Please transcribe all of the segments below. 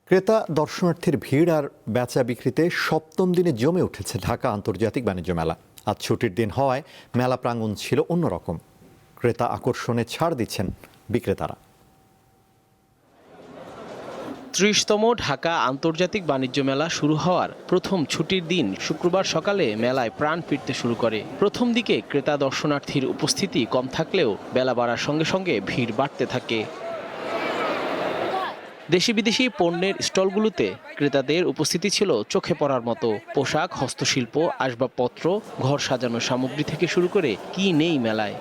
ক্রেতা দর্শনার্থীর ভিড় আর বেচা বিক্রিতে সপ্তম দিনে জমে উঠেছে ঢাকা আন্তর্জাতিক বাণিজ্য মেলা। আজ ছুটির দিন হওয়ায় মেলা প্রাঙ্গণ ছিল অন্যরকম। ক্রেতা আকর্ষণে ছাড় দিচ্ছেন বিক্রেতারা। ৩০তম ঢাকা আন্তর্জাতিক বাণিজ্য মেলা শুরু হওয়ার প্রথম ছুটির দিন শুক্রবার সকালে মেলায় প্রাণ ফিরতে শুরু করে। প্রথম দিকে ক্রেতা দর্শনার্থীর উপস্থিতি কম থাকলেও বেলা বাড়ার সঙ্গে সঙ্গে ভিড় বাড়তে থাকে। দেশি বিদেশি পণ্যের স্টলগুলোতে ক্রেতাদের উপস্থিতি ছিল চোখে পড়ার মতো। পোশাক, হস্তশিল্প, আসবাবপত্র, ঘর সাজানোর সামগ্রী থেকে শুরু করে কি নেই মেলায়।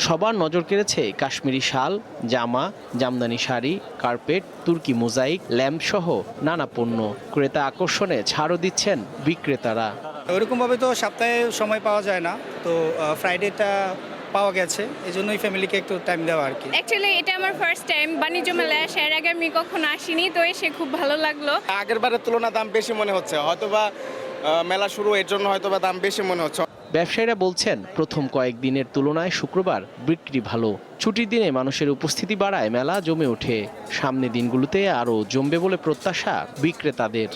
সবার নজর কেড়েছে কাশ্মীরি শাল, জামা, জামদানি শাড়ি, কার্পেট, তুর্কি মোজাইক, ল্যাম্প সহ নানা পণ্য। ক্রেতা আকর্ষণে ছাড়ও দিচ্ছেন বিক্রেতারা। ওইরকমভাবে তো সপ্তাহে সময় পাওয়া যায় না, তো ফ্রাইডেটা পাওয়া গেছে, এই জন্যই ফ্যামিলিকে একটু টাইম দেওয়া আর কি। অ্যাকচুয়ালি এটা আমার ফার্স্ট টাইম বাণিজ্য মেলায় আসার আগে আমি কখনো আসিনি, তো এসে খুব ভালো লাগলো। আগের বারের তুলনায় দাম বেশি মনে হচ্ছে, হয়তোবা মেলা শুরু এর জন্য হয়তোবা দাম বেশি মনে হচ্ছে। ব্যবসায়ীরা বলছেন প্রথম কয়েকদিনের তুলনায় শুক্রবার বিক্রি ভালো। ছুটির দিনে মানুষের উপস্থিতি বাড়ায় মেলা জমে ওঠে। সামনে দিনগুলোতে আরও জমবে বলে প্রত্যাশা বিক্রেতাদের।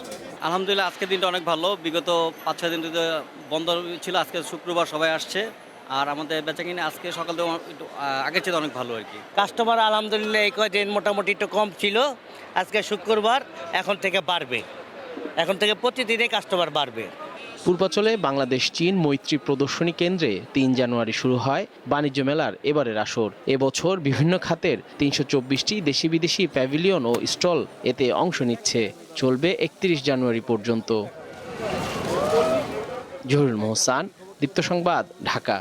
আলহামদুলিল্লাহ আজকের দিনটা অনেক ভালো। বিগত ৫-৬ দিন ধরে বন্ধ ছিল, আজকে শুক্রবার সবাই আসছে। আর আমাদের বেচাকিনি আজকে সকাল থেকে একটু আগের চেয়ে অনেক ভালো আর কি। কাস্টমার আলহামদুলিল্লাহ এই কয়েকদিন মোটামুটি একটু কম ছিল, আজকে শুক্রবার এখন থেকে বাড়বে, এখন থেকে প্রতিদিনে কাস্টমার বাড়বে। পূর্বাঞ্চলে বাংলাদেশ চীন মৈত্রী প্রদর্শনী কেন্দ্রে ৩ জানুয়ারি শুরু হয় বাণিজ্য মেলার এবারের আসর। এবছর বিভিন্ন খাতের ৩২৪টি দেশি বিদেশি প্যাভিলিয়ন ও স্টল এতে অংশ নিচ্ছে। চলবে ৩১ জানুয়ারি পর্যন্ত। জহুরুল মোহসান, দীপ্ত সংবাদ, ঢাকা।